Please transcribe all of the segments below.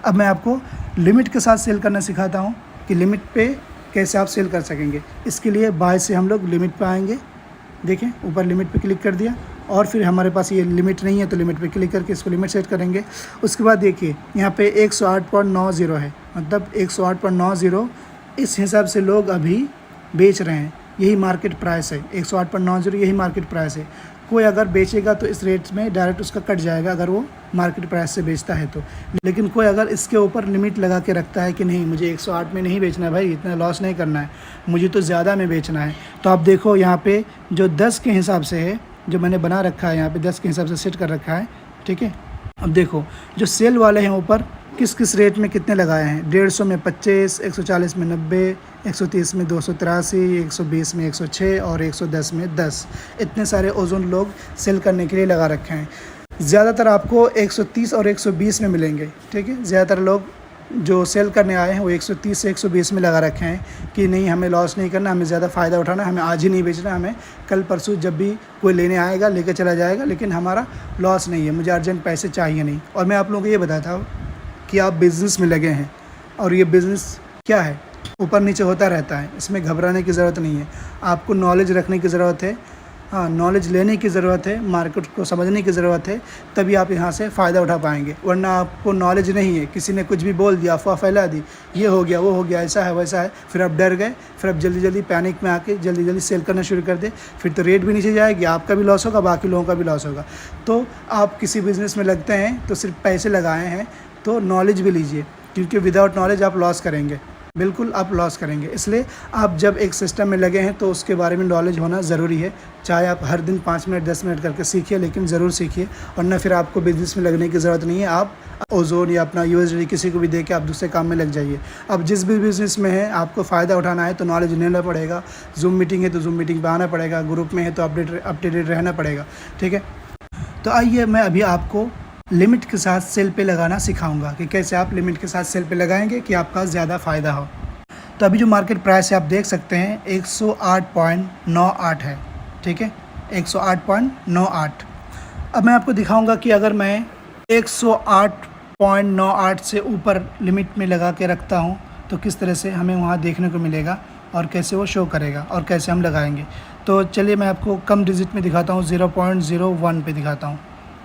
अब मैं आपको लिमिट के साथ सेल करना सिखाता हूँ कि लिमिट पे कैसे आप सेल कर सकेंगे। इसके लिए बाय से हम लोग लिमिट पे आएंगे। देखें ऊपर लिमिट पे क्लिक कर दिया और फिर हमारे पास ये लिमिट नहीं है तो लिमिट पे क्लिक करके इसको लिमिट सेट करेंगे। उसके बाद देखिए यहाँ पे 108.90 है, मतलब 108.90 इस हिसाब से लोग अभी बेच रहे हैं। यही मार्केट प्राइस है, 108.90 यही मार्केट प्राइस है। कोई अगर बेचेगा तो इस रेट में डायरेक्ट उसका कट जाएगा अगर वो मार्केट प्राइस से बेचता है तो। लेकिन कोई अगर इसके ऊपर लिमिट लगा के रखता है कि नहीं मुझे 108 में नहीं बेचना है भाई, इतना लॉस नहीं करना है, मुझे तो ज़्यादा में बेचना है, तो आप देखो यहाँ पे जो 10 के हिसाब से है, जो मैंने बना रखा है यहाँ पे 10 के हिसाब से सेट कर रखा है, ठीक है। अब देखो जो सेल वाले हैं ऊपर किस किस रेट में कितने लगाए हैं। 150 में 25, 140 में 90, 130 में 283, 120 में 106 और 110 में 10। इतने सारे ओजोन लोग सेल करने के लिए लगा रखे हैं। ज़्यादातर आपको 130 और 120 में मिलेंगे, ठीक है। ज़्यादातर लोग जो सेल करने आए हैं वो 130 से 120 में लगा रखे हैं कि नहीं हमें लॉस नहीं करना, हमें ज़्यादा फ़ायदा उठाना, हमें आज ही नहीं बेचना, हमें कल परसों जब भी कोई लेने आएगा लेकर चला जाएगा, लेकिन हमारा लॉस नहीं है, मुझे अर्जेंट पैसे चाहिए नहीं। और मैं आप लोगों को ये बताता हूँ कि आप बिज़नेस में लगे हैं और ये बिज़नेस क्या है, ऊपर नीचे होता रहता है, इसमें घबराने की ज़रूरत नहीं है। आपको नॉलेज रखने की ज़रूरत है, हाँ नॉलेज लेने की ज़रूरत है, मार्केट को समझने की ज़रूरत है, तभी आप यहाँ से फ़ायदा उठा पाएंगे। वरना आपको नॉलेज नहीं है, किसी ने कुछ भी बोल दिया, अफवाह फैला दी, ये हो गया वो हो गया, ऐसा है वैसा है, फिर आप डर गए, फिर आप जल्दी जल्दी पैनिक में आके जल्दी जल्दी सेल करना शुरू कर दे, फिर तो रेट भी नीचे जाएगी, आपका भी लॉस होगा, बाकी लोगों का भी लॉस होगा। तो आप किसी बिज़नेस में लगते हैं तो सिर्फ पैसे लगाए हैं तो नॉलेज भी लीजिए, क्योंकि विदाउट नॉलेज आप लॉस करेंगे, बिल्कुल आप लॉस करेंगे। इसलिए आप जब एक सिस्टम में लगे हैं तो उसके बारे में नॉलेज होना ज़रूरी है। चाहे आप हर दिन 5 मिनट 10 मिनट करके सीखिए, लेकिन ज़रूर सीखिए, वरना फिर आपको बिज़नेस में लगने की ज़रूरत नहीं है। आप ओजोन या अपना यूएसडी किसी को भी दे के आप दूसरे काम में लग जाइए। अब जिस भी बिज़नेस में है आपको फ़ायदा उठाना है तो नॉलेज लेना पड़ेगा। जूम मीटिंग है तो जूम मीटिंग पर आना पड़ेगा, ग्रुप में है तो अपडेटेड रहना पड़ेगा, ठीक है। तो आइए मैं अभी आपको लिमिट के साथ सेल पे लगाना सिखाऊंगा कि कैसे आप लिमिट के साथ सेल पे लगाएंगे कि आपका ज़्यादा फ़ायदा हो। तो अभी जो मार्केट प्राइस है आप देख सकते हैं 108.98 है, ठीक है, 108.98। अब मैं आपको दिखाऊंगा कि अगर मैं 108.98 से ऊपर लिमिट में लगा के रखता हूं तो किस तरह से हमें वहां देखने को मिलेगा और कैसे वो शो करेगा और कैसे हम लगाएंगे। तो चलिए मैं आपको कम डिजिट में दिखाता हूँ, 0.01 पे दिखाता हूँ।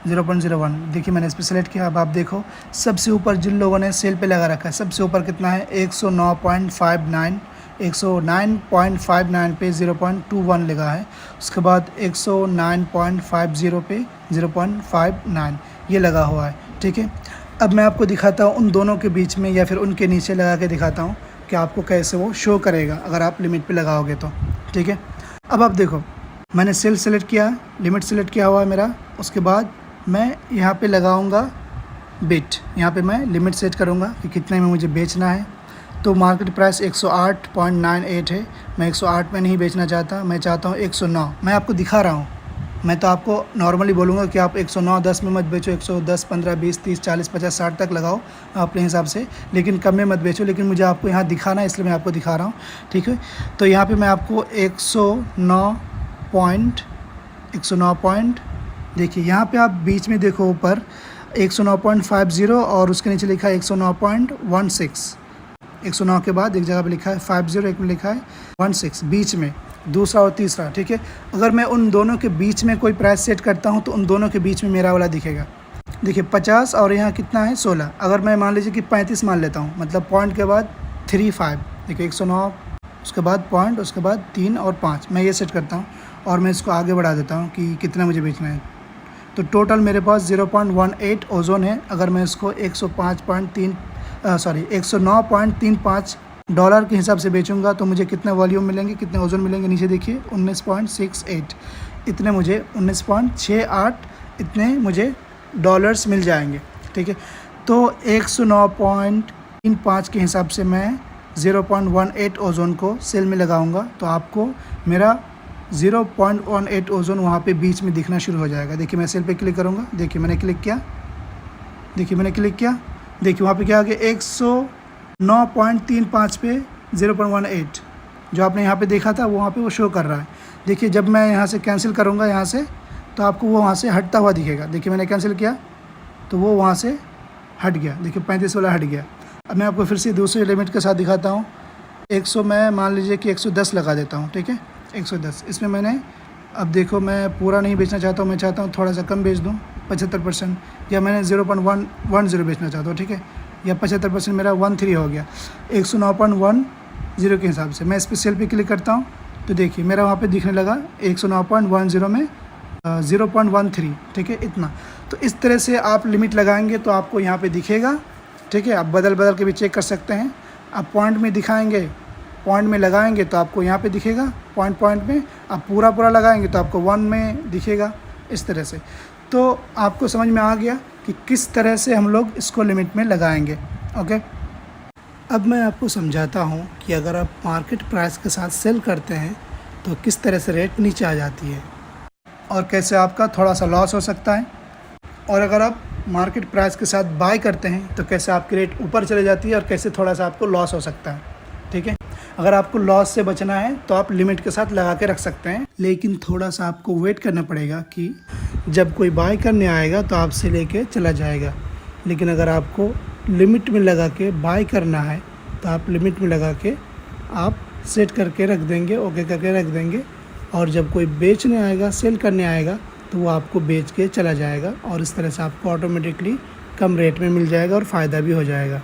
0.01 देखिए मैंने इस पर सेलेक्ट किया। अब आप देखो सबसे ऊपर जिन लोगों ने सेल पे लगा रखा है सबसे ऊपर कितना है 109.59, 109.59 पे 0.21 लगा है। उसके बाद 109.50 पे 0.59 ये लगा हुआ है, ठीक है। अब मैं आपको दिखाता हूँ उन दोनों के बीच में या फिर उनके नीचे लगा के दिखाता हूँ कि आपको कैसे वो शो करेगा अगर आप लिमिट पे लगाओगे तो, ठीक है। अब आप देखो मैंने सेल सेलेक्ट किया, लिमिट सेलेक्ट किया हुआ है मेरा। उसके बाद मैं यहाँ पे लगाऊंगा बिट, यहाँ पे मैं लिमिट सेट करूँगा कि कितने में मुझे बेचना है। तो मार्केट प्राइस 108.98 है, मैं 108 में नहीं बेचना चाहता, मैं चाहता हूँ 109। मैं आपको दिखा रहा हूँ, मैं तो आपको नॉर्मली बोलूँगा कि आप 109.10 में मत बेचो, 110, 15, 20, 30, 40, 50, 60 तक लगाओ अपने हिसाब से, लेकिन कम में मत बेचो। लेकिन मुझे आपको यहाँ दिखाना है इसलिए मैं आपको दिखा रहा हूँ, ठीक है। तो यहाँ पर मैं आपको 109 देखिए यहाँ पे आप बीच में देखो ऊपर 109.50 और उसके नीचे लिखा है 109.16। 109 के बाद एक जगह पे लिखा है 50, एक में लिखा है 16, बीच में दूसरा और तीसरा, ठीक है। अगर मैं उन दोनों के बीच में कोई प्राइस सेट करता हूँ तो उन दोनों के बीच में मेरा वाला दिखेगा। देखिए 50 और यहाँ कितना है 16। अगर मैं मान लीजिए कि 35 मान लेता हूँ, मतलब पॉइंट के बाद 35, देखिए 109 उसके बाद पॉइंट, उसके बाद 3 और 5, मैं ये सेट करता हूँ और मैं इसको आगे बढ़ा देता हूँ कि कितना मुझे बेचना है। तो टोटल मेरे पास 0.18 ओजोन है। अगर मैं इसको 109.35 डॉलर के हिसाब से बेचूंगा तो मुझे कितने वॉल्यूम मिलेंगे, कितने ओजोन मिलेंगे, नीचे देखिए 19.68, इतने मुझे 19.68 इतने मुझे डॉलर्स मिल जाएंगे, ठीक है। तो 109.35 के हिसाब से मैं 0.18 ओजोन को सेल में लगाऊंगा तो आपको मेरा 0.18 ओजोन वहाँ पे बीच में दिखना शुरू हो जाएगा। देखिए मैं सेल पे क्लिक करूँगा, देखिए मैंने क्लिक किया, देखिए मैंने क्लिक किया, देखिए वहाँ पे क्या आ गया 109.35 पे 0.18 जो आपने यहाँ पे देखा था वहाँ पे वो शो कर रहा है। देखिए जब मैं यहाँ से कैंसिल करूँगा यहाँ से तो आपको वो वहाँ से हटता हुआ दिखेगा। देखिए मैंने कैंसिल किया तो वो वहाँ से हट गया, देखिए 35 वाला हट गया। अब मैं आपको फिर से दूसरे लिमिट के साथ दिखाता हूँ। 100 मैं मान लीजिए कि 110 लगा देता हूँ, ठीक है, 110। इसमें मैंने अब देखो मैं पूरा नहीं बेचना चाहता हूँ, मैं चाहता हूँ थोड़ा सा कम बेच दूँ 75%, या मैंने 0.110 बेचना चाहता हूँ, ठीक है, या 75% मेरा 13 हो गया 109.10 के हिसाब से। मैं इस पर सेल पे क्लिक करता हूँ तो देखिए मेरा वहाँ पे दिखने लगा 109.10 में 0.13, ठीक है, इतना। तो इस तरह से आप लिमिट लगाएंगे तो आपको यहाँ पे दिखेगा, ठीक है। आप बदल बदल के भी चेक कर सकते हैं। आप पॉइंट में दिखाएंगे, पॉइंट में लगाएंगे तो आपको यहाँ पे दिखेगा पॉइंट में। आप पूरा लगाएंगे तो आपको 1 में दिखेगा, इस तरह से। तो आपको समझ में आ गया कि किस तरह से हम लोग इसको लिमिट में लगाएंगे, ओके। अब मैं आपको समझाता हूँ कि अगर आप मार्केट प्राइस के साथ सेल करते हैं तो किस तरह से रेट नीचे आ जाती है और कैसे आपका थोड़ा सा लॉस हो सकता है, और अगर आप मार्केट प्राइस के साथ बाय करते हैं तो कैसे आपकी रेट ऊपर चले जाती है और कैसे थोड़ा सा आपको लॉस हो सकता है, ठीक है। अगर आपको लॉस से बचना है तो आप लिमिट के साथ लगा के रख सकते हैं, लेकिन थोड़ा सा आपको वेट करना पड़ेगा कि जब कोई बाय करने आएगा तो आपसे लेके चला जाएगा। लेकिन अगर आपको लिमिट में लगा के बाय करना है तो आप लिमिट में लगा के आप सेट करके रख देंगे, ओके करके रख देंगे, और जब कोई बेचने आएगा, सेल करने आएगा तो वो आपको बेच के चला जाएगा, और इस तरह से आपको ऑटोमेटिकली कम रेट में मिल जाएगा और फ़ायदा भी हो जाएगा।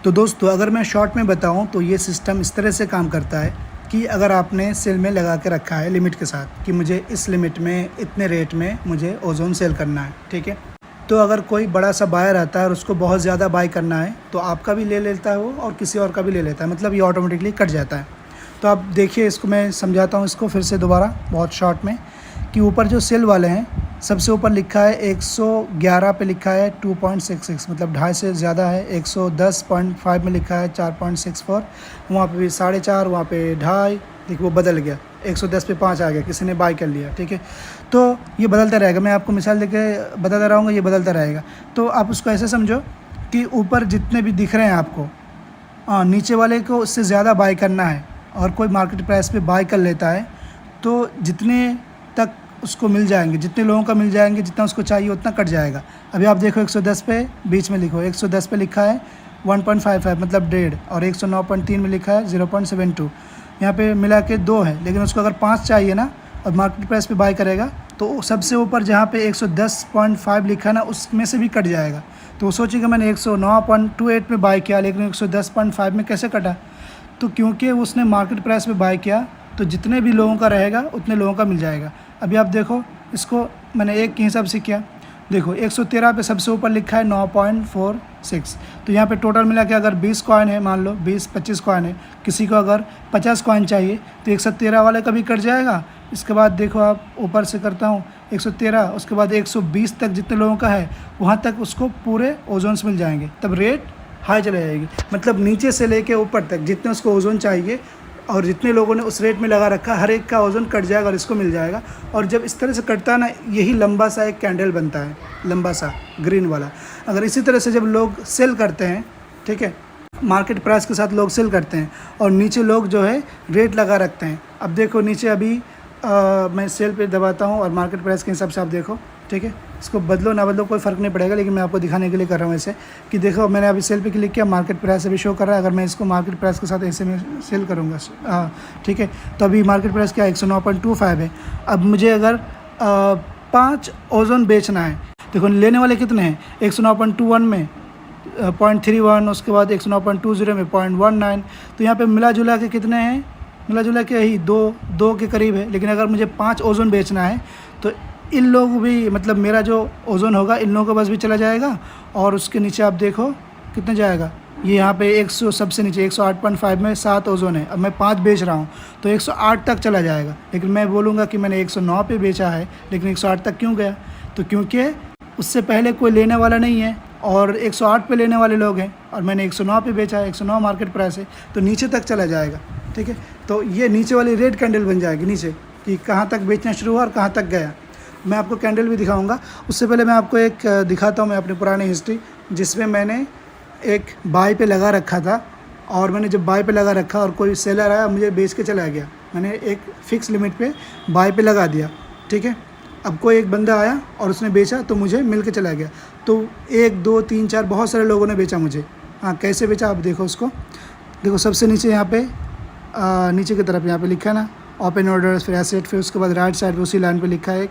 तो दोस्तों अगर मैं शॉर्ट में बताऊं तो ये सिस्टम इस तरह से काम करता है कि अगर आपने सेल में लगा के रखा है लिमिट के साथ कि मुझे इस लिमिट में इतने रेट में मुझे ओजोन सेल करना है, ठीक है, तो अगर कोई बड़ा सा बायर आता है और उसको बहुत ज़्यादा बाय करना है तो आपका भी ले लेता है वो और किसी और का भी ले लेता है, मतलब ये ऑटोमेटिकली कट जाता है। तो आप देखिए, इसको मैं समझाता हूँ इसको फिर से दोबारा बहुत शॉर्ट में, कि ऊपर जो सेल वाले हैं सबसे ऊपर लिखा है 111 पे लिखा है 2.66, मतलब 2.5 से ज़्यादा है। 110.5 में लिखा है 4.64, वहाँ पे भी 4.5, वहाँ पे 2.5, देखिए वो बदल गया, 110 पे 5 आ गया, किसी ने बाय कर लिया, ठीक है। तो ये बदलता रहेगा, मैं आपको मिसाल देके बताता रहूँगा, ये बदलता रहेगा। तो आप उसको ऐसे समझो कि ऊपर जितने भी दिख रहे हैं आपको, नीचे वाले को उससे ज़्यादा बाय करना है और कोई मार्केट प्राइस पे बाय कर लेता है तो जितने तक उसको मिल जाएंगे, जितने लोगों का मिल जाएंगे, जितना उसको चाहिए उतना कट जाएगा। अभी आप देखो 110 पे बीच में लिखो, 110 पे लिखा है 1.55 मतलब 1.5, और 109.3 में लिखा है 0.72, यहाँ पे मिला के 2 है। लेकिन उसको अगर 5 चाहिए ना और मार्केट प्राइस पे बाय करेगा तो सबसे ऊपर जहाँ पे 110.5 लिखा है ना उसमें से भी कट जाएगा। तो वो सोचेगा मैंने 109.28 में बाय किया लेकिन 110.5 में कैसे कटा, तो क्योंकि उसने मार्केट प्राइस पे बाय किया तो जितने भी लोगों का रहेगा उतने लोगों का मिल जाएगा। अभी आप देखो, इसको मैंने एक के हिसाब से किया, देखो 113 पे सबसे ऊपर लिखा है 9.46, तो यहाँ पे टोटल मिला के अगर 20 कॉइन है, मान लो 20-25 कॉइन है, किसी को अगर 50 कॉइन चाहिए तो 113 वाले का भी कट जाएगा। इसके बाद देखो आप ऊपर से करता हूँ 113, उसके बाद 120 तक जितने लोगों का है वहाँ तक उसको पूरे ओजोन्स मिल जाएंगे, तब रेट हाई चले जाएगी। मतलब नीचे से लेके ऊपर तक जितने उसको ओजोन चाहिए और जितने लोगों ने उस रेट में लगा रखा, हर एक का ओजोन कट जाएगा और इसको मिल जाएगा। और जब इस तरह से कटता है ना, यही लंबा सा एक कैंडल बनता है, लंबा सा ग्रीन वाला। अगर इसी तरह से जब लोग सेल करते हैं, ठीक है, मार्केट प्राइस के साथ लोग सेल करते हैं और नीचे लोग जो है रेट लगा रखते हैं। अब देखो नीचे अभी मैं सेल पे दबाता हूँ और मार्केट प्राइस के हिसाब से आप देखो, ठीक है, इसको बदलो ना बदलो कोई फ़र्क नहीं पड़ेगा, लेकिन मैं आपको दिखाने के लिए कर रहा हूँ ऐसे कि देखो मैंने अभी सेल पे क्लिक किया, मार्केट प्राइस अभी शो कर रहा है। अगर मैं इसको मार्केट प्राइस के साथ ऐसे में सेल करूँगा, ठीक है, तो अभी मार्केट प्राइस क्या है 109.25 है। अब मुझे अगर 5 ओजोन बेचना है, देखो लेने वाले कितने हैं, 109.21 में 0.31, उसके बाद 109.20 में 0.19, तो यहाँ पर मिला जुला के कितने हैं, मिला जुला के यही 2 के करीब है। लेकिन अगर मुझे 5 ओजोन बेचना है तो इन लोग भी, मतलब मेरा जो ओजोन होगा इन लोगों का बस भी चला जाएगा, और उसके नीचे आप देखो कितने जाएगा, ये यहाँ पे 100 सबसे नीचे 108.5 में 7 ओजोन है। अब मैं 5 बेच रहा हूँ तो 108 तक चला जाएगा। लेकिन मैं बोलूँगा कि मैंने 109 पे बेचा है, लेकिन 108 तक क्यों गया, तो क्योंकि उससे पहले कोई लेने वाला नहीं है और 108 पे लेने वाले लोग हैं और मैंने 109 पे बेचा है, 109 मार्केट प्राइस है, तो नीचे तक चला जाएगा, ठीक है। तो ये नीचे वाली रेड कैंडल बन जाएगी नीचे, कि कहाँ तक बेचना शुरू हुआ और कहाँ तक गया। मैं आपको कैंडल भी दिखाऊंगा, उससे पहले मैं आपको एक दिखाता हूँ मैं अपनी पुरानी हिस्ट्री, जिसमें मैंने एक बाय पे लगा रखा था, और मैंने जब बाय पे लगा रखा और कोई सेलर आया मुझे बेच के चला गया, मैंने एक फ़िक्स लिमिट पे बाय पे लगा दिया, ठीक है। अब कोई एक बंदा आया और उसने बेचा तो मुझे मिल के चला गया। तो 1 2 3 4 बहुत सारे लोगों ने बेचा मुझे। हाँ, कैसे बेचा आप देखो उसको। देखो सबसे नीचे यहाँ पे नीचे की तरफ यहाँ पे लिखा है ना ओपन ऑर्डर्स, फिर एसेट, फिर उसके बाद राइट साइड पे उसी लाइन पे लिखा है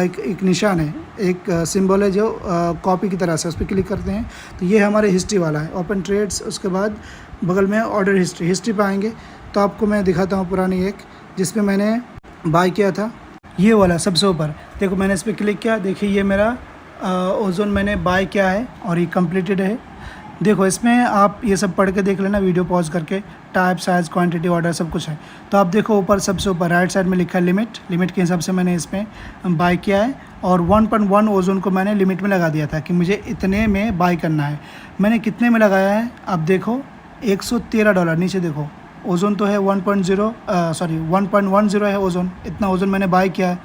एक निशान है, एक सिंबल है जो कॉपी की तरह से, उस पर क्लिक करते हैं तो ये हमारे हिस्ट्री वाला है ओपन ट्रेड्स। उसके बाद बगल में ऑर्डर हिस्ट्री पे आएंगे तो आपको मैं दिखाता हूँ पुरानी एक जिसपे मैंने बाय किया था, ये वाला सबसे ऊपर। देखो मैंने इस पर क्लिक किया, देखिए ये मेरा ओजोन मैंने बाय किया है और ये कंप्लीटेड है। देखो इसमें आप ये सब पढ़ के देख लेना वीडियो पॉज करके, टाइप, साइज़, क्वांटिटी, ऑर्डर सब कुछ है। तो आप देखो ऊपर सबसे ऊपर राइट साइड में लिखा है लिमिट के हिसाब से मैंने इसमें बाय किया है और 1.1 ओजोन को मैंने लिमिट में लगा दिया था कि मुझे इतने में बाय करना है। मैंने कितने में लगाया है आप देखो, $113। नीचे देखो ओजोन तो है 1.10 है ओजोन, इतना ओजोन मैंने बाय किया है।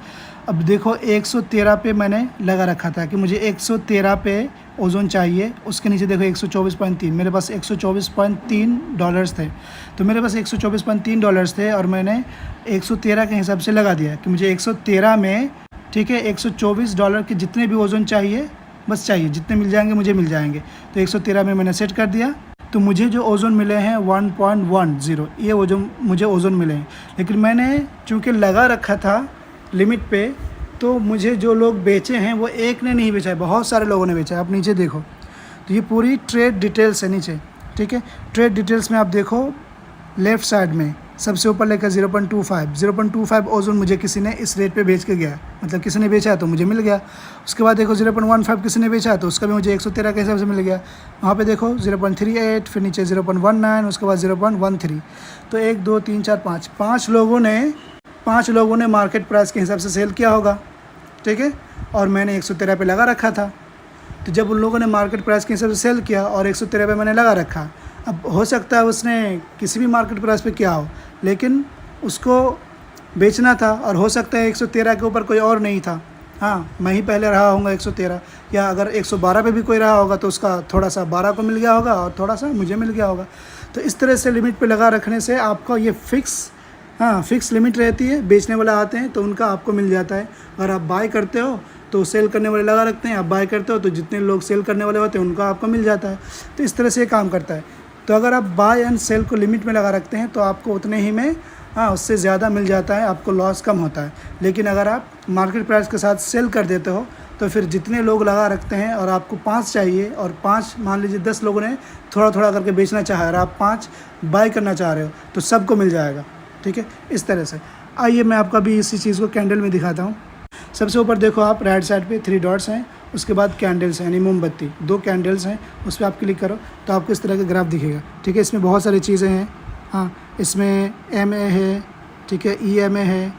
अब देखो 113 पे मैंने लगा रखा था कि मुझे 113 पे ओजोन चाहिए। उसके नीचे देखो 124.3, मेरे पास $124.3 थे। तो मेरे पास $124.3 थे और मैंने 113 के हिसाब से लगा दिया कि मुझे 113 में, ठीक है, $124 के जितने भी ओजोन चाहिए बस चाहिए, जितने मिल जाएंगे मुझे मिल जाएंगे। तो 113 में मैंने सेट कर दिया। तो मुझे जो ओजोन मिले हैं 1.10, ये ओजोन मुझे ओजोन मिले हैं। लेकिन मैंने चूँकि लगा रखा था लिमिट पे, तो मुझे जो लोग बेचे हैं वो एक ने नहीं बेचा है, बहुत सारे लोगों ने बेचा है। आप नीचे देखो तो ये पूरी ट्रेड डिटेल्स है नीचे, ठीक है। ट्रेड डिटेल्स में आप देखो लेफ़्ट साइड में सबसे ऊपर लेकर 0.25 ओजोन मुझे किसी ने इस रेट पे बेच के गया, मतलब किसी ने बेचा है तो मुझे मिल गया। उसके बाद देखो 0.15 किसी ने बेचा है तो उसका भी मुझे 113 के हिसाब से मिल गया। वहाँ पे देखो 0.38, फिर नीचे 0.19, उसके बाद 0.13। तो 1 2 3 4 5 लोगों ने मार्केट प्राइस के हिसाब से सेल किया होगा, ठीक है। और मैंने 113 पे लगा रखा था। तो जब उन लोगों ने मार्केट प्राइस के हिसाब से सेल किया और 113 पे मैंने लगा रखा, अब हो सकता है उसने किसी भी मार्केट प्राइस पे किया हो, लेकिन उसको बेचना था और हो सकता है 113 के ऊपर कोई और नहीं था। हाँ, मैं ही पहले रहा होऊंगा 113, या अगर 112 पे भी कोई रहा होगा तो उसका थोड़ा सा 12 को मिल गया होगा और थोड़ा सा मुझे मिल गया होगा। तो इस तरह से लिमिट पे लगा रखने से आपका ये फिक्स लिमिट रहती है। बेचने वाले आते हैं तो उनका आपको मिल जाता है। अगर आप बाय करते हो तो सेल करने वाले लगा रखते हैं, आप बाय करते हो तो जितने लोग सेल करने वाले होते हैं उनका आपको मिल जाता है। तो इस तरह से काम करता है। तो अगर आप बाय एंड सेल को लिमिट में लगा रखते हैं तो आपको उतने ही में उससे ज़्यादा मिल जाता है, आपको लॉस कम होता है। लेकिन अगर आप मार्केट प्राइस के साथ सेल कर देते हो तो फिर जितने लोग लगा रखते हैं और आपको 5 चाहिए और 5 मान लीजिए 10 लोगों ने थोड़ा थोड़ा करके बेचना चाहा और आप 5 बाय करना चाह रहे हो तो सबको मिल जाएगा, ठीक है। इस तरह से आइए मैं आपका भी इसी चीज़ को कैंडल में दिखाता हूँ। सबसे ऊपर देखो आप राइट साइड पे 3 डॉट्स हैं, उसके बाद कैंडल्स हैं यानी मोमबत्ती, 2 कैंडल्स हैं, उस पर आप क्लिक करो तो आपको इस तरह का ग्राफ दिखेगा, ठीक है। इसमें बहुत सारी चीज़ें हैं। हाँ, इसमें MA है, ठीक है, EMA है,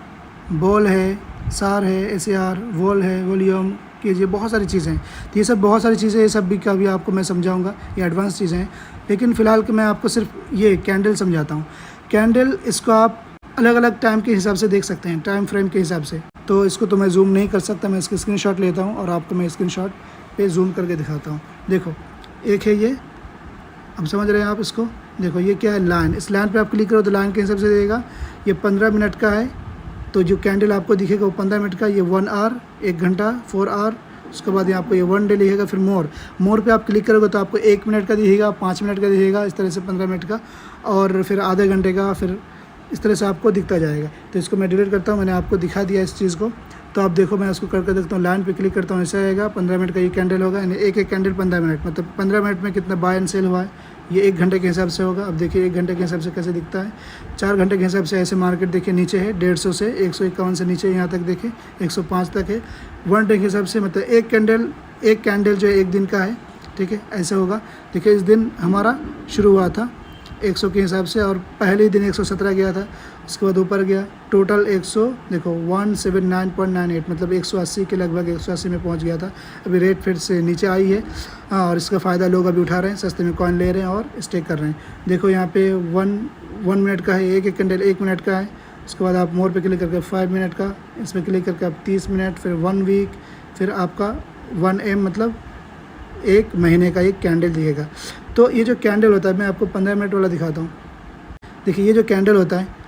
बोल है, सार है, SAR, वोल है, वॉल्यूम कीजिए, बहुत सारी चीज़ें हैं। तो ये सब बहुत सारी चीज़ें, ये सब भी का भी आपको मैं समझाऊँगा, ये एडवांस चीज़ें हैं। लेकिन फ़िलहाल कि मैं आपको सिर्फ ये कैंडल समझाता हूँ। कैंडल इसको आप अलग अलग टाइम के हिसाब से देख सकते हैं, टाइम फ्रेम के हिसाब से। तो इसको तो मैं जूम नहीं कर सकता, मैं इसकी स्क्रीनशॉट लेता हूँ और आपको मैं स्क्रीनशॉट पे जूम करके दिखाता हूँ। देखो एक है ये, अब समझ रहे हैं आप इसको। देखो ये क्या है, लाइन। इस लाइन पे आप क्लिक करो तो लाइन के हिसाब से देगा। ये 15 मिनट का है, तो जो कैंडल आपको दिखेगा वो 15 मिनट का। ये 1 आवर, 1 घंटा, 4 आवर। उसके बाद ये आपको ये 1 डे दिखेगा। फिर मोर पे आप क्लिक करोगे तो आपको 1 मिनट का दिखेगा, 5 मिनट का दिखेगा, इस तरह से 15 मिनट का, और फिर आधे घंटे का, फिर इस तरह से आपको दिखता जाएगा। तो इसको मैं डिलीट करता हूँ, मैंने आपको दिखा दिया इस चीज़ को। तो आप देखो मैं उसको करके देखता हूँ, लाइन पे क्लिक करता हूँ, ऐसा आएगा। 15 मिनट का ये कैंडल होगा, यानी एक कैंडल 15 मिनट, मतलब 15 मिनट में कितना बाय एंड सेल हुआ है। ये 1 घंटे के हिसाब से होगा। अब देखिए 1 घंटे के हिसाब से कैसे दिखता है। 4 घंटे के हिसाब से ऐसे मार्केट देखिए नीचे है, 150 से 151 से नीचे यहाँ तक देखिए 105 तक है। 1 डे के हिसाब से मतलब एक कैंडल जो है 1 दिन का है, ठीक है, ऐसा होगा। देखिए इस दिन हमारा शुरू हुआ था 100 के हिसाब से और पहले ही दिन 117 गया था, उसके बाद ऊपर गया टोटल 100, देखो 179.98, मतलब 180 के लगभग 180 में पहुंच गया था। अभी रेट फिर से नीचे आई है। हाँ, और इसका फ़ायदा लोग अभी उठा रहे हैं, सस्ते में कॉइन ले रहे हैं और स्टेक कर रहे हैं। देखो यहाँ पे 1 मिनट का है, एक कैंडल 1 मिनट का है। उसके बाद आप मोर पे क्लिक करके 5 मिनट का, इसमें क्लिक करके आप 30 मिनट, फिर 1 वीक, फिर आपका 1M मतलब 1 महीने का एक कैंडल दिखेगा। तो ये जो कैंडल होता है, मैं आपको 15 मिनट वाला दिखाता हूँ। देखिए ये जो कैंडल होता है,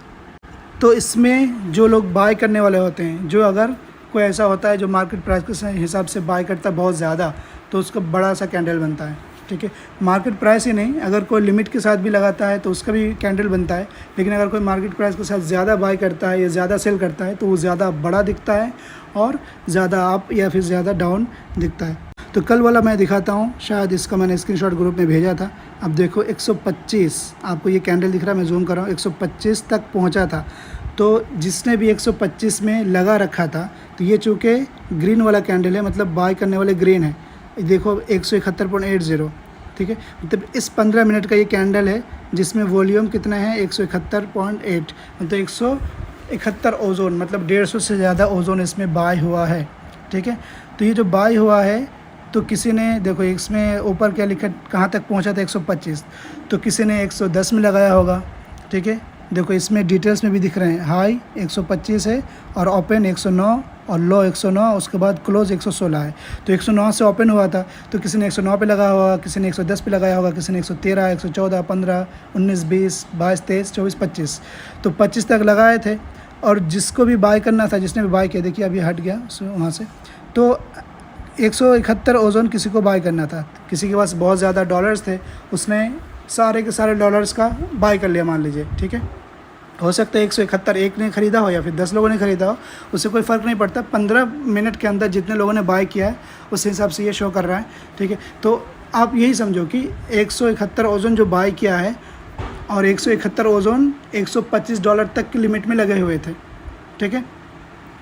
तो इसमें जो लोग बाय करने वाले होते हैं, जो अगर कोई ऐसा होता है जो मार्केट प्राइस के हिसाब से बाय करता है बहुत ज़्यादा, तो उसका बड़ा सा कैंडल बनता है, ठीक है। मार्केट प्राइस ही नहीं, अगर कोई लिमिट के साथ भी लगाता है तो उसका भी कैंडल बनता है, लेकिन अगर कोई मार्केट प्राइस के साथ ज़्यादा बाय करता है या ज़्यादा सेल करता है तो वो ज़्यादा बड़ा दिखता है और ज़्यादा अप या फिर ज़्यादा डाउन दिखता है। तो कल वाला मैं दिखाता हूँ, शायद इसका मैंने स्क्रीनशॉट ग्रुप में भेजा था। अब देखो 125 आपको ये कैंडल दिख रहा है, मैं जूम कर रहा हूँ, 125 तक पहुँचा था। तो जिसने भी 125 में लगा रखा था, तो ये चूँकि ग्रीन वाला कैंडल है, मतलब बाय करने वाले ग्रीन है। देखो 171.80, ठीक है। मतलब इस 15 मिनट का ये कैंडल है जिसमें वॉल्यूम कितना है 171.8, मतलब 171 ओजोन, मतलब 150 से ज़्यादा ओजोन इसमें बाय हुआ है, ठीक है। तो ये जो बाय हुआ है, तो किसी ने देखो इसमें ऊपर क्या लिखा, कहाँ तक पहुंचा था 125, तो किसी ने 110 में लगाया होगा, ठीक है। देखो इसमें डिटेल्स में भी दिख रहे हैं, हाई 125 है और ओपन 109 और लो 109, उसके बाद क्लोज 116 है। तो 109 से ओपन हुआ था, तो किसी ने 109 पे लगाया होगा, किसी ने 110 पे लगाया होगा, किसी ने 113, 114, 15, 19, 20, 22, 23, 24, 25, तो 25 तक लगाए थे। और जिसको भी बाय करना था, जिसने भी बाय किया, देखिए अभी हट गया वहाँ से, तो 171 ओजोन किसी को बाय करना था, किसी के पास बहुत ज़्यादा डॉलर्स थे, उसने सारे के सारे डॉलर्स का बाय कर लिया मान लीजिए, ठीक है। हो सकता है 171 एक ने ख़रीदा हो या फिर 10 लोगों ने ख़रीदा हो, उससे कोई फ़र्क नहीं पड़ता। 15 मिनट के अंदर जितने लोगों ने बाय किया है उस हिसाब से ये शो कर रहा है, ठीक है। तो आप यही समझो कि 171 ओजोन जो बाय किया है और 171 ओजोन $125 तक की लिमिट में लगे हुए थे, ठीक है।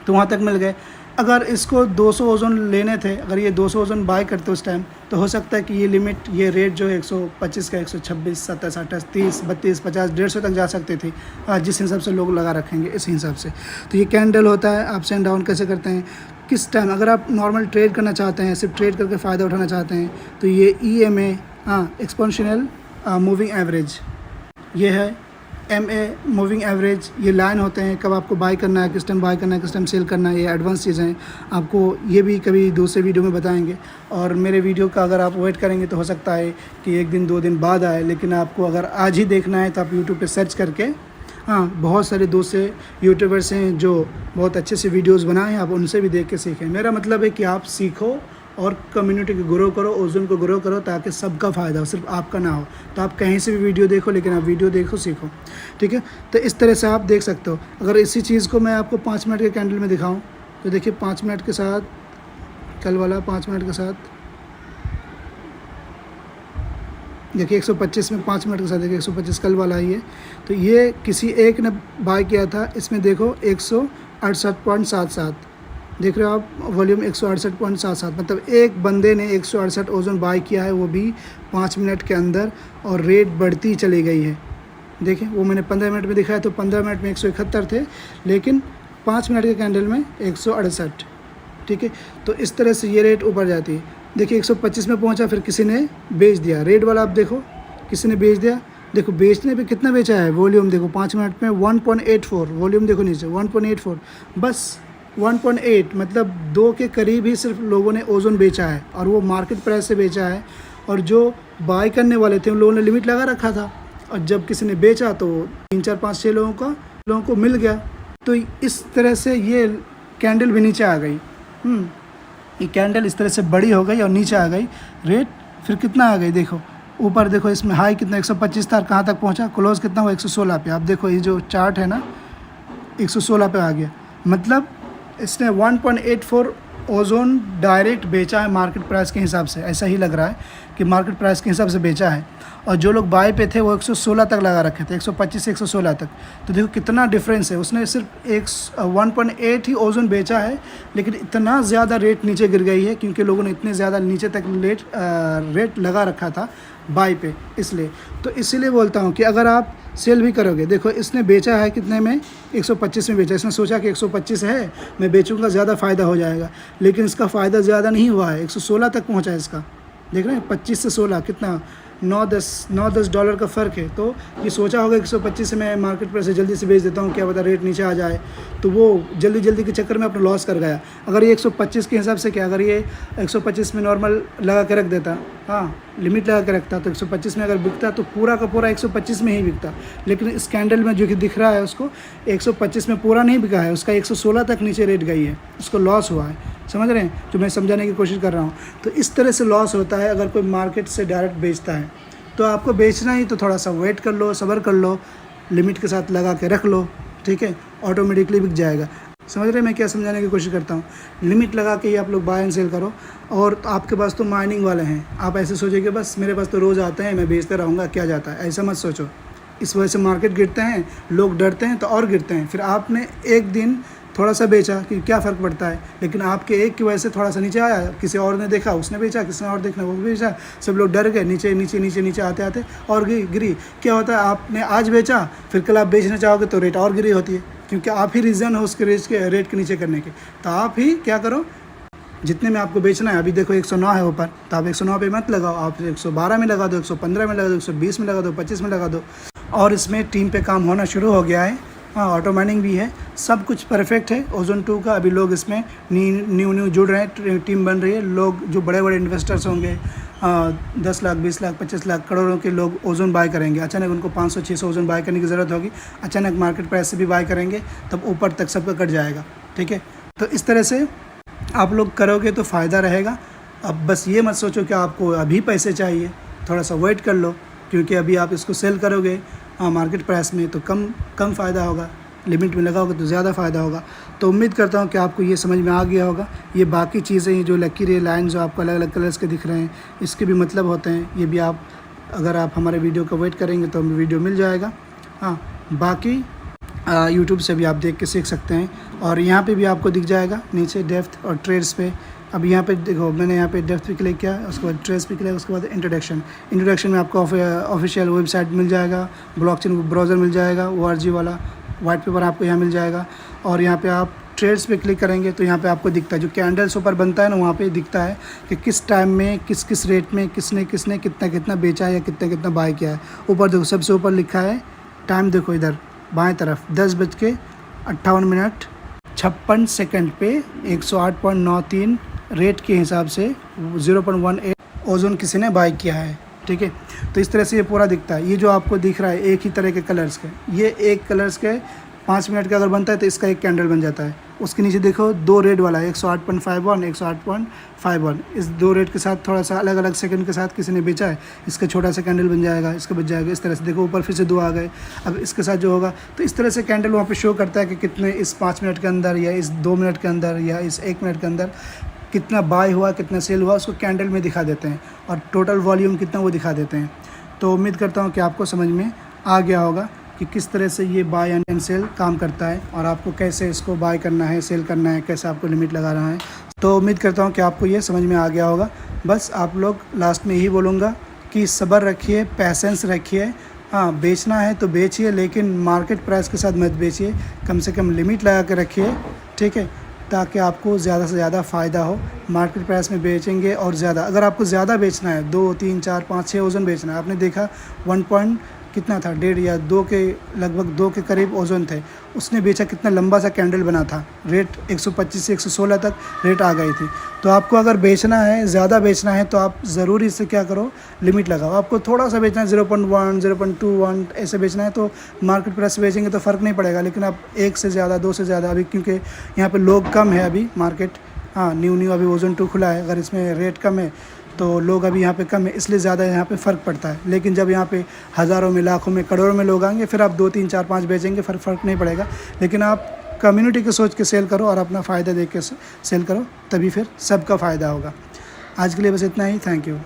तो वहाँ तक मिल गए। अगर इसको 200 ओजोन लेने थे, अगर ये 200 ओजोन बाय करते उस टाइम, तो हो सकता है कि ये लिमिट, ये रेट जो है 125 का 126, 27, 28, 30, 32, 50, 150 तक जा सकती थी, जिस हिसाब से लोग लगा रखेंगे इस हिसाब से। तो ये कैंडल होता है, अप्स एंड डाउन कैसे करते हैं, किस टाइम। अगर आप नॉर्मल ट्रेड करना चाहते हैं, सिर्फ ट्रेड करके फ़ायदा उठाना चाहते हैं, तो ये EMA, एक्सपोनेंशियल मूविंग एवरेज, ये है MA मूविंग एवरेज, ये लाइन होते हैं कब आपको बाय करना है, किस टाइम बाय करना है, किस टाइम सेल करना है। ये एडवांस चीज़ें हैं, आपको ये भी कभी दूसरे वीडियो में बताएंगे। और मेरे वीडियो का अगर आप वेट करेंगे तो हो सकता है कि 1 दिन 2 दिन बाद आए, लेकिन आपको अगर आज ही देखना है तो आप यूट्यूब पे सर्च करके, बहुत सारे दूसरे यूट्यूबर्स हैं जो बहुत अच्छे से वीडियोज़ बनाए हैं, आप उनसे भी देख के सीखें। मेरा मतलब है कि आप सीखो और कम्युनिटी को ग्रो करो, ओजोन को ग्रो करो, ताकि सबका फ़ायदा हो, सिर्फ आपका ना हो। तो आप कहीं से भी वीडियो देखो, लेकिन आप वीडियो देखो, सीखो, ठीक है। तो इस तरह से आप देख सकते हो। अगर इसी चीज़ को मैं आपको 5 मिनट के कैंडल में दिखाऊं, तो देखिए 5 मिनट के साथ, कल वाला 5 मिनट के साथ, देखिए 125 में 5 मिनट के साथ, देखिए 125 कल वाला ही है। तो ये किसी एक ने बाय किया था, इसमें देखो 168.77, देख रहे हो आप, वॉल्यूम 168.77, मतलब एक बंदे ने 168 ओजोन बाय किया है, वो भी 5 मिनट के अंदर, और रेट बढ़ती चली गई है। देखें, वो मैंने 15 मिनट में दिखाया, तो 15 मिनट में 171 थे, लेकिन 5 मिनट के कैंडल में 168, ठीक है। तो इस तरह से ये रेट ऊपर जाती है। देखिए 125 में पहुंचा, फिर किसी ने बेच दिया, रेड वाला आप देखो, किसी ने बेच दिया। देखो बेचने पे कितना बेचा है, वॉल्यूम देखो 5 मिनट में 1.84, वॉल्यूम देखो नीचे 1.84, बस 1.8, मतलब 2 के करीब ही सिर्फ लोगों ने ओजोन बेचा है, और वो मार्केट प्राइस से बेचा है। और जो बाय करने वाले थे उन लोगों ने लिमिट लगा रखा था, और जब किसी ने बेचा तो 3, 4, 5, 6 लोगों को मिल गया। तो इस तरह से ये कैंडल भी नीचे आ गई। ये कैंडल इस तरह से बड़ी हो गई और नीचे आ गई। रेट फिर कितना आ गई, देखो ऊपर देखो, इसमें हाई कितना 125 था, कहाँ तक पहुँचा, क्लोज कितना हुआ 116 पे। आप देखो ये जो चार्ट है ना, 116 पे आ गया, मतलब इसने 1.84 ओजोन डायरेक्ट बेचा है मार्केट प्राइस के हिसाब से। ऐसा ही लग रहा है कि मार्केट प्राइस के हिसाब से बेचा है, और जो लोग बाय पे थे वो 116 तक लगा रखे थे, 125 से 116 तक। तो देखो कितना डिफरेंस है, उसने सिर्फ 1.8 ही ओजोन बेचा है, लेकिन इतना ज़्यादा रेट नीचे गिर गई है, क्योंकि लोगों ने इतने ज़्यादा नीचे तक रेट लगा रखा था बाय पे, इसलिए। तो इसीलिए बोलता हूँ कि अगर आप सेल भी करोगे, देखो इसने बेचा है कितने में, 125 में बेचा। इसने सोचा कि 125 है, मैं बेचूंगा, ज़्यादा फ़ायदा हो जाएगा, लेकिन इसका फ़ायदा ज़्यादा नहीं हुआ है, 116 तक पहुँचा है इसका। देख रहे हैं, 25 से 16 कितना, 9-10 डॉलर का फ़र्क है। तो ये सोचा होगा 125 से मैं मार्केट प्राइस से जल्दी से बेच देता हूँ, क्या पता रेट नीचे आ जाए, तो वो जल्दी के चक्कर में अपना लॉस कर गया। अगर ये 125 के हिसाब से क्या, अगर ये 125 में नॉर्मल लगा के रख देता, हाँ लिमिट लगा के रखता, तो 125 में अगर बिकता तो पूरा का पूरा 125 में ही बिकता। लेकिन इस कैंडल में जो कि दिख रहा है उसको 125 में पूरा नहीं बिका है, उसका 116 तक नीचे रेट गई है, उसको लॉस हुआ है। समझ रहे हैं जो मैं समझाने की कोशिश कर रहा हूँ। तो इस तरह से लॉस होता है अगर कोई मार्केट से डायरेक्ट बेचता है। तो आपको बेचना ही तो थोड़ा सा वेट कर लो, सब्र कर लो, लिमिट के साथ लगा के रख लो, ठीक है, ऑटोमेटिकली बिक जाएगा। समझ रहे हैं मैं क्या समझाने की कोशिश करता हूँ। लिमिट लगा के ही आप लोग बाय एंड सेल करो। और आपके पास तो माइनिंग वाले हैं, आप ऐसे सोचिए कि बस मेरे पास तो रोज़ आते हैं, मैं बेचते रहूँगा, क्या जाता है, ऐसा मत सोचो। इस वजह से मार्केट गिरते हैं, लोग डरते हैं तो और गिरते हैं। फिर आपने एक दिन थोड़ा सा बेचा कि क्या फ़र्क पड़ता है, लेकिन आपके एक की वजह से थोड़ा सा नीचे आया, किसी और ने देखा उसने बेचा, किसी ने और देखना वो बेचा, सब लोग डर गए, नीचे आते और गिरी। क्या होता है, आपने आज बेचा, फिर कल आप बेचना चाहोगे तो रेट और गिरी होती है, क्योंकि आप ही रीज़न हो उसके रेट के नीचे करने के। तो आप ही क्या करो, जितने में आपको बेचना है, अभी देखो 109 है ऊपर, तो आप 109 पे मत लगाओ, आप 112 में लगा दो, 115 में लगा दो, 120 में लगा दो, 25 में लगा दो। और इसमें टीम पे काम होना शुरू हो गया है, हाँ ऑटो माइनिंग भी है, सब कुछ परफेक्ट है ओजोन 2 का। अभी लोग इसमें न्यू जुड़ रहे हैं, टीम बन रही है। लोग जो बड़े इन्वेस्टर्स होंगे, 10 लाख 20 लाख 25 लाख करोड़ों के लोग ओजोन बाय करेंगे। अचानक उनको 500-600 ओजोन बाय करने की ज़रूरत होगी, अचानक मार्केट प्राइस से भी बाय करेंगे, तब ऊपर तक सबका कट जाएगा, ठीक है। तो इस तरह से आप लोग करोगे तो फ़ायदा रहेगा। अब बस ये मत सोचो कि आपको अभी पैसे चाहिए, थोड़ा सा वेट कर लो, क्योंकि अभी आप इसको सेल करोगे मार्केट प्राइस में तो कम फ़ायदा होगा, लिमिट में लगाओगे तो ज़्यादा फ़ायदा होगा। तो उम्मीद करता हूँ कि आपको ये समझ में आ गया होगा। ये बाकी चीज़ें जो लकी रे लाइन जो आपको अलग अलग कलर्स के दिख रहे हैं, इसके भी मतलब होते हैं। ये भी आप अगर आप हमारे वीडियो का वेट करेंगे तो हमें वीडियो मिल जाएगा। हाँ, बाकी यूट्यूब से भी आप देख के सीख सकते हैं। और यहाँ पे भी आपको दिख जाएगा नीचे डेप्थ और ट्रेड्स पे। अब यहाँ पे देखो, मैंने यहाँ पे डेप्थ पे क्लिक किया, उसके बाद ट्रेड्स पे क्लिक, उसके बाद इंट्रोडक्शन में आपको ऑफिशियल वेबसाइट मिल जाएगा, ब्लॉकचेन ब्राउज़र मिल जाएगा, ORG वाला वाइट पेपर आपको यहाँ मिल जाएगा। और यहाँ पे आप ट्रेड्स पे क्लिक करेंगे तो यहाँ पे आपको दिखता है, जो कैंडल्स ऊपर बनता है ना, वहाँ पे दिखता है कि किस टाइम में किस रेट में किसने कितना बेचा है या कितना बाय किया है। ऊपर देखो, सबसे ऊपर लिखा है टाइम, देखो इधर बाएं तरफ 10:58 पे 108.93 रेट के हिसाब से 0.18 ओजोन किसी ने बाय किया है, ठीक है। तो इस तरह से ये पूरा दिखता है। ये जो आपको दिख रहा है एक ही तरह के कलर्स के, ये एक कलर्स के 5 मिनट का अगर बनता है तो इसका एक कैंडल बन जाता है। उसके नीचे देखो 2 रेड वाला है, 108.51 108.51। इस 2 रेड के साथ थोड़ा सा अलग अलग सेकंड के साथ किसी ने बेचा है, इसका छोटा सा कैंडल बन जाएगा, इसका बच जाएगा। इस तरह से देखो ऊपर फिर से 2 आ गए। अब इसके साथ जो होगा तो इस तरह से कैंडल वहाँ पे शो करता है कि कितने इस 5 मिनट के अंदर या इस 2 मिनट के अंदर या इस 1 मिनट के अंदर कितना बाय हुआ, कितना सेल हुआ, उसको कैंडल में दिखा देते हैं। और टोटल वॉल्यूम कितना वो दिखा देते हैं। तो उम्मीद करता हूँ कि आपको समझ में आ गया होगा कि किस तरह से ये बाय एंड सेल काम करता है और आपको कैसे इसको बाय करना है, सेल करना है, कैसे आपको लिमिट लगाना है। तो उम्मीद करता हूँ कि आपको ये समझ में आ गया होगा। बस आप लोग लास्ट में यही बोलूँगा कि सब्र रखिए, पैसेंस रखिए। हाँ, बेचना है तो बेचिए, लेकिन मार्केट प्राइस के साथ मत बेचिए, कम से कम लिमिट लगा के रखिए, ठीक है, ताकि आपको ज़्यादा से ज़्यादा फ़ायदा हो। मार्केट प्राइस में बेचेंगे और ज़्यादा, अगर आपको ज़्यादा बेचना है, 2 3 4 5 6 ओजन बेचना है, आपने देखा 1 कितना था, 1.5 या 2 के लगभग 2 के करीब ओजन थे, उसने बेचा, कितना लंबा सा कैंडल बना था, रेट 125 से 116 तक रेट आ गई थी। तो आपको अगर बेचना है, ज़्यादा बेचना है, तो आप ज़रूरी से क्या करो, लिमिट लगाओ। आपको थोड़ा सा बेचना है, 0.1 0.21 ऐसे बेचना है, तो मार्केट प्राइस से बेचेंगे तो फ़र्क नहीं पड़ेगा। लेकिन आप 1 से ज़्यादा, 2 से ज़्यादा, अभी क्योंकि यहाँ पर लोग कम है अभी मार्केट, हाँ न्यू अभी ओजन 2 खुला है, अगर इसमें रेट कम है तो लोग अभी यहाँ पे कम है, इसलिए ज़्यादा यहाँ पे फ़र्क पड़ता है। लेकिन जब यहाँ पे हज़ारों में, लाखों में, करोड़ों में लोग आएंगे, फिर आप 2 3 4 5 बेचेंगे, फ़र्क नहीं पड़ेगा। लेकिन आप कम्युनिटी के सोच के सेल करो और अपना फ़ायदा देख के सेल करो, तभी फिर सबका फ़ायदा होगा। आज के लिए बस इतना ही, थैंक यू।